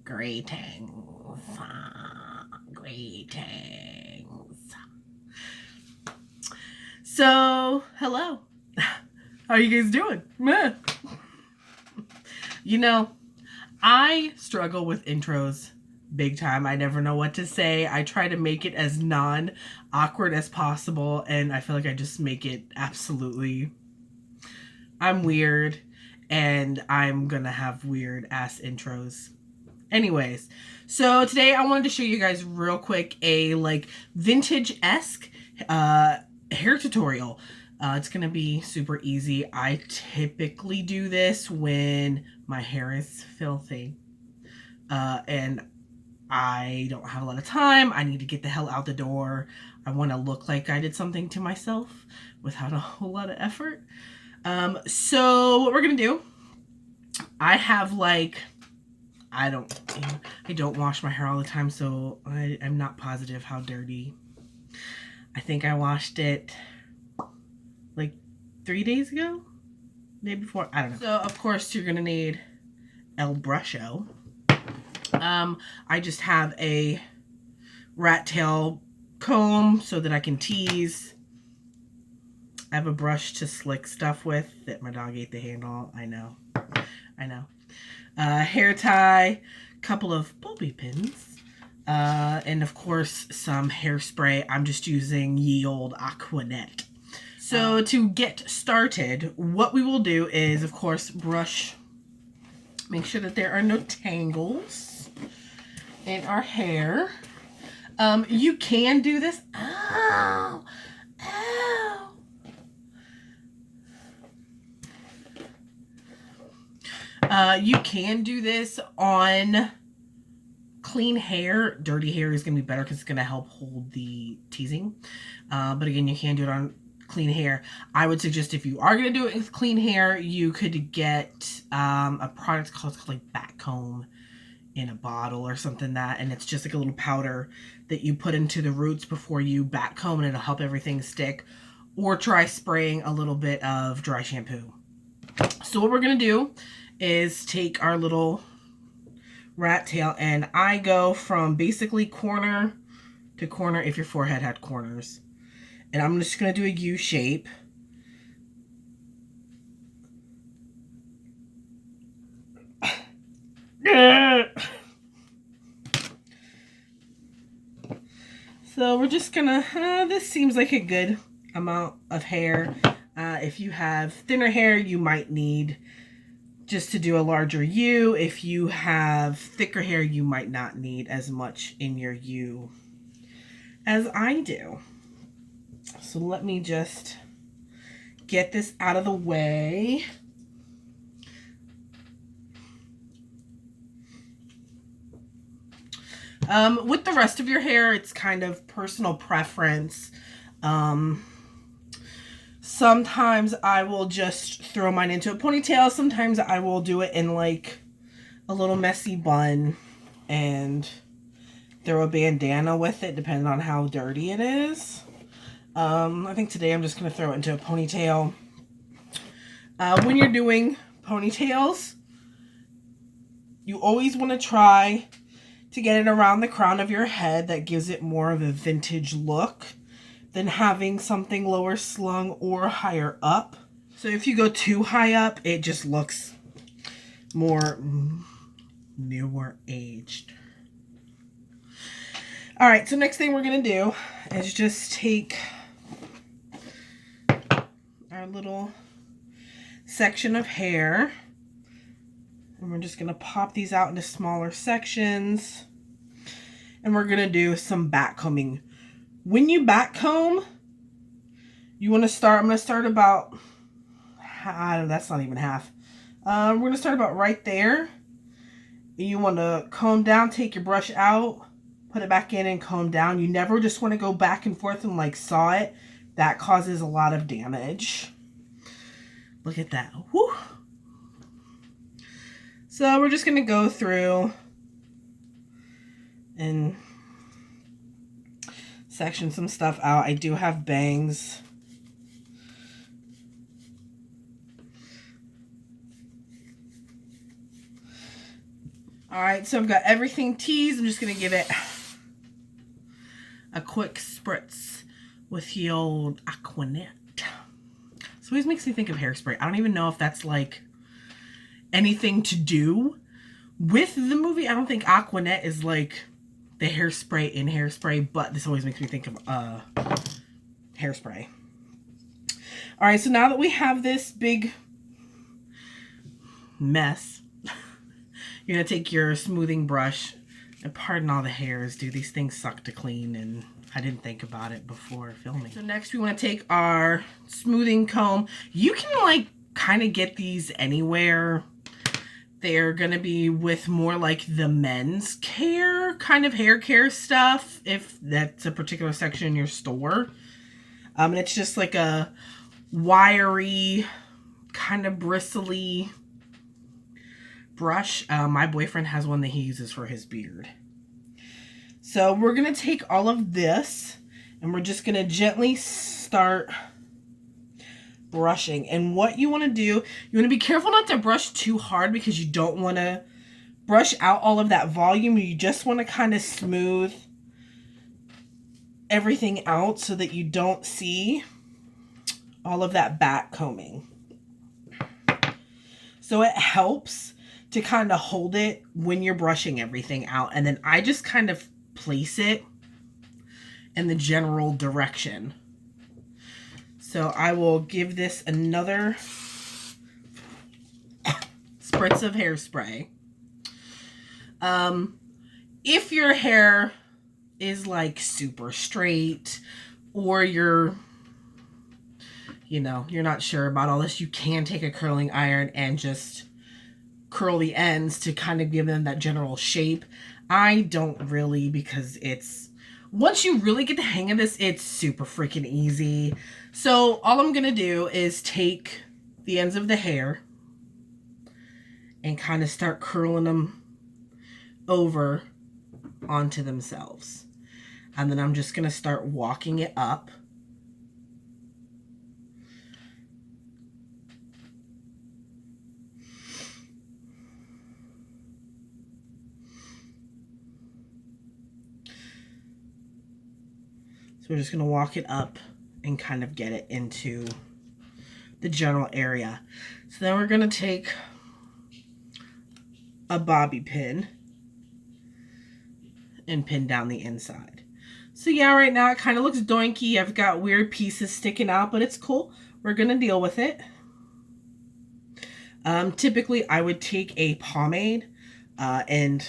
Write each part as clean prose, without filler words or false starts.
Greetings. Greetings. So, hello. How are you guys doing? Meh. You know, I struggle with intros big time. I never know what to say. I try to make it as non-awkward as possible, and I feel like I just make it absolutely... I'm weird, and I'm gonna have weird-ass intros. Anyways, so today I wanted to show you guys real quick a like vintage-esque hair tutorial. It's gonna be super easy. I typically do this when my hair is filthy and I don't have a lot of time. I need to get the hell out the door. I want to look like I did something to myself without a whole lot of effort. So what we're gonna do, I have like, I don't wash my hair all the time, so I'm not positive how dirty. I think I washed it like 3 days ago, maybe 4, I don't know. So of course you're gonna need El Brusho. I just have a rat tail comb so that I can tease. I have a brush to slick stuff with that my dog ate the handle. I know. Hair tie, couple of bobby pins, and of course some hairspray. I'm just using ye old Aquanet. So to get started, what we will do is, of course, brush, make sure that there are no tangles in our hair. You can do this. Ow! Ow! You can do this on clean hair. Dirty hair is going to be better because it's going to help hold the teasing. But again, you can do it on clean hair. I would suggest if you are going to do it with clean hair, you could get a product called like back comb in a bottle or something and it's just like a little powder that you put into the roots before you back comb, and it'll help everything stick. Or try spraying a little bit of dry shampoo. So what we're going to do is take our little rat tail, and I go from basically corner to corner if your forehead had corners. And I'm just going to do a U shape. So we're just going to, this seems like a good amount of hair. If you have thinner hair, you might need just to do a larger U. If you have thicker hair, you might not need as much in your U as I do. So let me just get this out of the way. With the rest of your hair, it's kind of personal preference. Sometimes I will just throw mine into a ponytail. Sometimes I will do it in like a little messy bun and throw a bandana with it, depending on how dirty it is. I think today I'm just going to throw it into a ponytail. When you're doing ponytails, you always want to try to get it around the crown of your head. That gives it more of a vintage look than having something lower slung or higher up. So if you go too high up, it just looks more newer aged. All right, so next thing we're gonna do is just take our little section of hair, and we're just gonna pop these out into smaller sections, and we're gonna do some back combing. When you back comb, you want to start, I'm going to start about, that's not even half. We're going to start about right there. You want to comb down, take your brush out, put it back in and comb down. You never just want to go back and forth and like saw it. That causes a lot of damage. Look at that. Whew. So we're just going to go through and section some stuff out. I do have bangs. All right, so I've got everything teased. I'm just going to give it a quick spritz with the old Aquanet. So it always makes me think of hairspray. I don't even know if that's like anything to do with the movie. I don't think Aquanet is like the hairspray in Hairspray, but this always makes me think of Hairspray. All right, so now that we have this big mess, you're going to take your smoothing brush, and pardon all the hairs, dude. These things suck to clean, and I didn't think about it before filming. So next we want to take our smoothing comb. You can like kind of get these anywhere. They're going to be with more like the men's care, kind of hair care stuff, if that's a particular section in your store. And it's just like a wiry, kind of bristly brush. My boyfriend has one that he uses for his beard. So we're going to take all of this and we're just going to gently start brushing. And what you want to do, you want to be careful not to brush too hard because you don't want to brush out all of that volume. You just want to kind of smooth everything out so that you don't see all of that back combing. So it helps to kind of hold it when you're brushing everything out. And then I just kind of place it in the general direction. So I will give this another spritz of hairspray. If your hair is like super straight or you're not sure about all this, you can take a curling iron and just curl the ends to kind of give them that general shape. I don't really, because once you really get the hang of this, it's super freaking easy. So all I'm going to do is take the ends of the hair and kind of start curling them over onto themselves. And then I'm just going to start walking it up. So we're just going to walk it up and kind of get it into the general area. So then we're going to take a bobby pin and pin down the inside. So yeah, right now it kind of looks doinky. I've got weird pieces sticking out, but it's cool. We're going to deal with it. Typically I would take a pomade and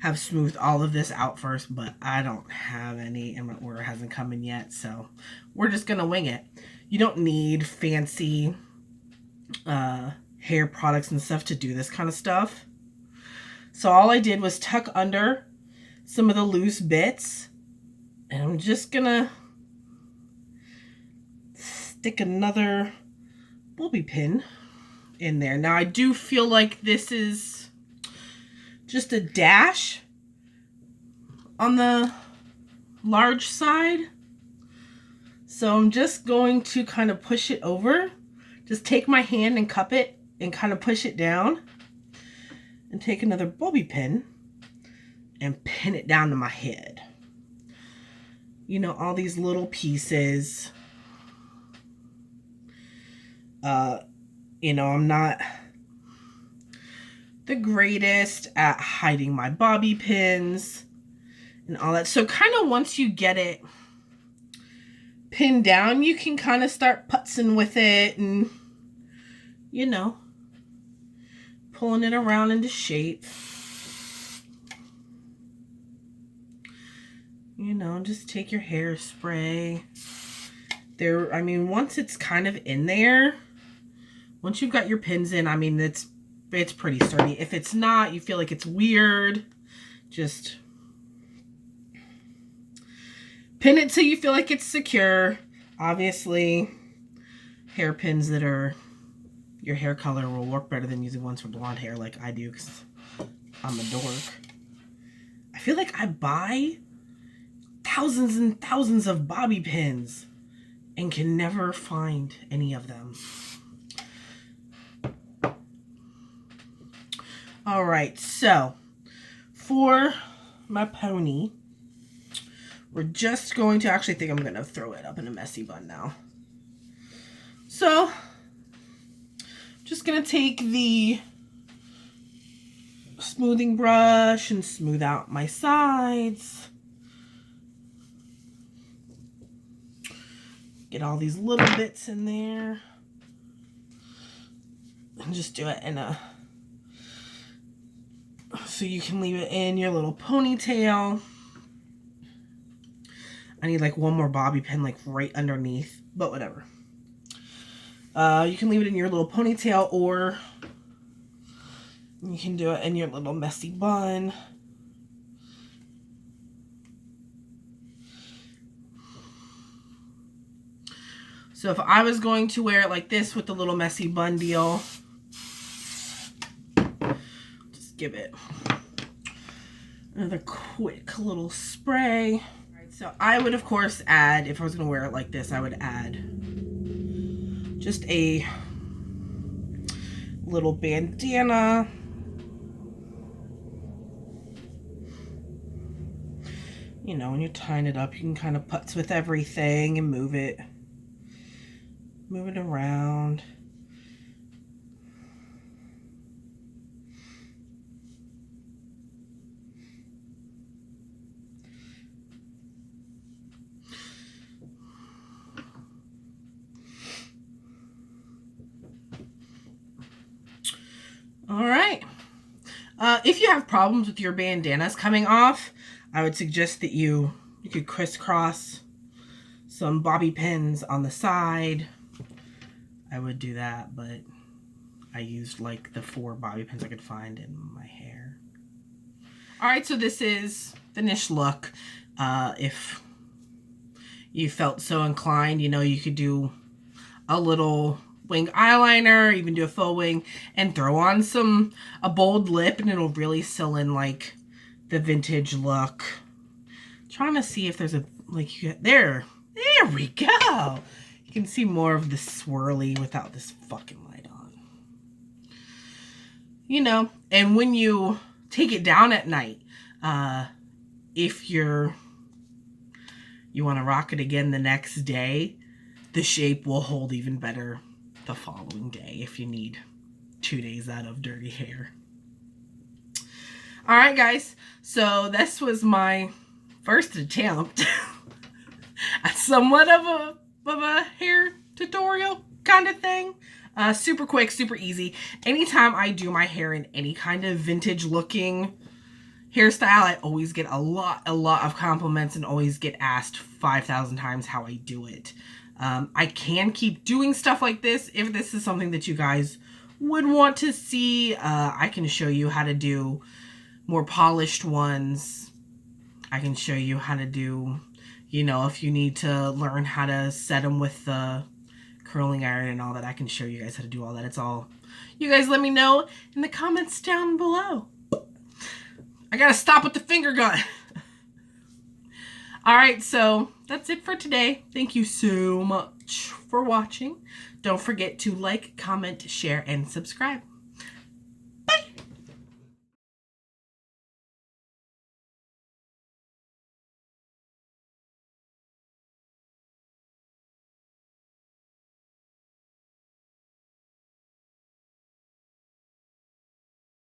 have smoothed all of this out first, but I don't have any and my order hasn't come in yet, so we're just gonna wing it. You don't need fancy hair products and stuff to do this kind of stuff. So all I did was tuck under some of the loose bits, and I'm just gonna stick another bobby pin in there. Now I do feel like this is just a dash on the large side. So I'm just going to kind of push it over. Just take my hand and cup it and kind of push it down. And take another bobby pin and pin it down to my head. You know, all these little pieces. I'm not the greatest at hiding my bobby pins and all that. So kind of once you get it pinned down, you can kind of start putzing with it and, pulling it around into shape. Just take your hairspray. Once it's kind of in there, once you've got your pins in, it's pretty sturdy. If it's not, you feel like it's weird, just pin it till you feel like it's secure. Obviously, hairpins that are your hair color will work better than using ones for blonde hair like I do because I'm a dork. I feel like I buy thousands and thousands of bobby pins and can never find any of them. All right, so for my pony, we're just going to, actually think I'm going to throw it up in a messy bun now. So, just going to take the smoothing brush and smooth out my sides. Get all these little bits in there. And just do it in a, so you can leave it in your little ponytail. I need like one more bobby pin like right underneath, but whatever. You can leave it in your little ponytail, or you can do it in your little messy bun. So if I was going to wear it like this with the little messy bun deal, just give it another quick little spray. All right, so I would of course add, if I was going to wear it like this, I would add just a little bandana. You know, when you're tying it up, you can kind of putz with everything and move it around. All right. If you have problems with your bandanas coming off, I would suggest that you could crisscross some bobby pins on the side. I would do that, but I used like the 4 bobby pins I could find in my hair. All right, so this is the finished look. If you felt so inclined, you know, you could do a little wing eyeliner, even do a faux wing, and throw on a bold lip, and it'll really fill in like the vintage look. I'm trying to see if there's a, like, there we go. You can see more of the swirly without this fucking light on. You know, and when you take it down at night, if you want to rock it again the next day, the shape will hold even better the following day if you need 2 days out of dirty hair. All right, guys. So this was my first attempt at somewhat of a hair tutorial kind of thing. Super quick, super easy. Anytime I do my hair in any kind of vintage looking hairstyle, I always get a lot of compliments and always get asked 5,000 times how I do it. I can keep doing stuff like this if this is something that you guys would want to see. I can show you how to do more polished ones. I can show you how to do, you know, if you need to learn how to set them with the curling iron and all that, I can show you guys how to do all that. It's all, you guys let me know in the comments down below. I gotta stop with the finger gun. All right, so that's it for today. Thank you so much for watching. Don't forget to like, comment, share, and subscribe.